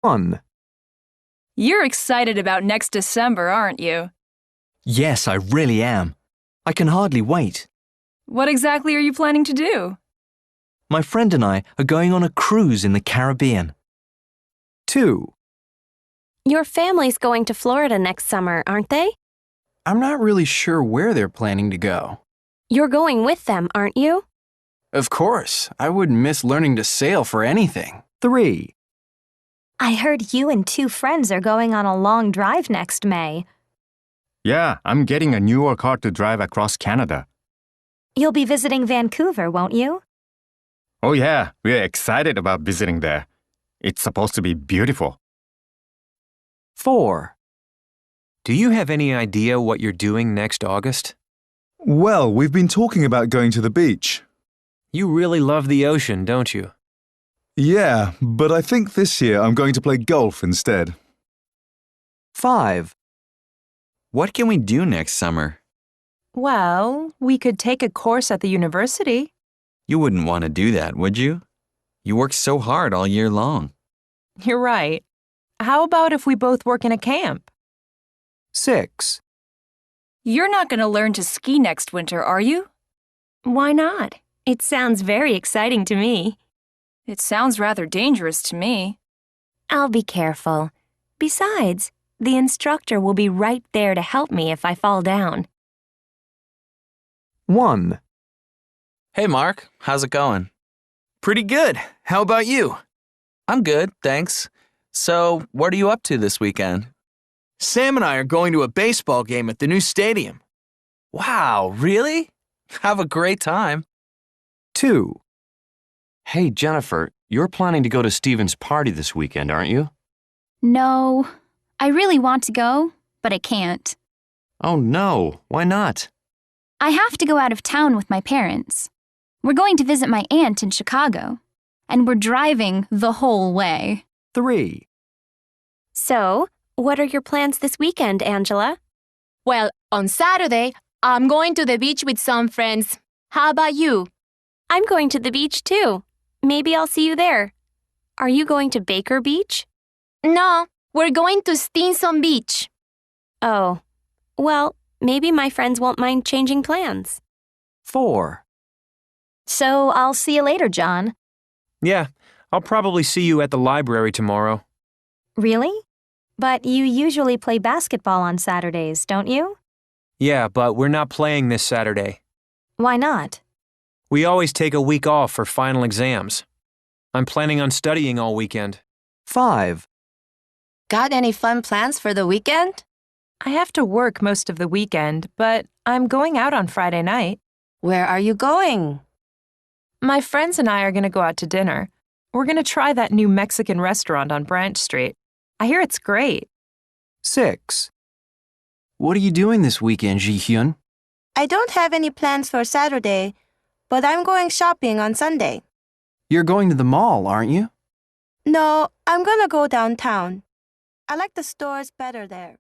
1. You're excited about next December, aren't you? Yes, I really am. I can hardly wait. What exactly are you planning to do? My friend and I are going on a cruise in the Caribbean. 2. Your family's going to Florida next summer, aren't they? I'm not really sure where they're planning to go. You're going with them, aren't you? Of course, I wouldn't miss learning to sail for anything. 3. I heard you and 2 friends are going on a long drive next May. Yeah, I'm getting a newer car to drive across Canada. You'll be visiting Vancouver, won't you? Oh yeah, we're excited about visiting there. It's supposed to be beautiful. 4. Do you have any idea what you're doing next August? Well, we've been talking about going to the beach. You really love the ocean, don't you? Yeah, but I think this year I'm going to play golf instead. 5. What can we do next summer? Well, we could take a course at the university. You wouldn't want to do that, would you? You work so hard all year long. You're right. How about if we both work in a camp? 6. You're not going to learn to ski next winter, are you? Why not? It sounds very exciting to me. It sounds rather dangerous to me. I'll be careful. Besides, the instructor will be right there to help me if I fall down. 1. Hey, Mark. How's it going? Pretty good. How about you? I'm good, thanks. So, what are you up to this weekend? Sam and I are going to a baseball game at the new stadium. Wow, really? Have a great time. 2. Hey, Jennifer, you're planning to go to Steven's party this weekend, aren't you? No. I really want to go, but I can't. Oh, no. Why not? I have to go out of town with my parents. We're going to visit my aunt in Chicago, and we're driving the whole way. 3. So, what are your plans this weekend, Angela? Well, on Saturday, I'm going to the beach with some friends. How about you? I'm going to the beach too. Maybe I'll see you there. Are you going to Baker Beach? No, we're going to Stinson Beach. Oh, well, maybe my friends won't mind changing plans. 4. So I'll see you later, John. Yeah, I'll probably see you at the library tomorrow. Really? But you usually play basketball on Saturdays, don't you? Yeah, but we're not playing this Saturday. Why not? We always take a week off for final exams. I'm planning on studying all weekend. 5. Got any fun plans for the weekend? I have to work most of the weekend, but I'm going out on Friday night. Where are you going? My friends and I are going to go out to dinner. We're going to try that new Mexican restaurant on Branch Street. I hear it's great. 6. What are you doing this weekend, Ji-hyun? I don't have any plans for Saturday, but I'm going shopping on Sunday. You're going to the mall, aren't you? No, I'm gonna go downtown. I like the stores better there.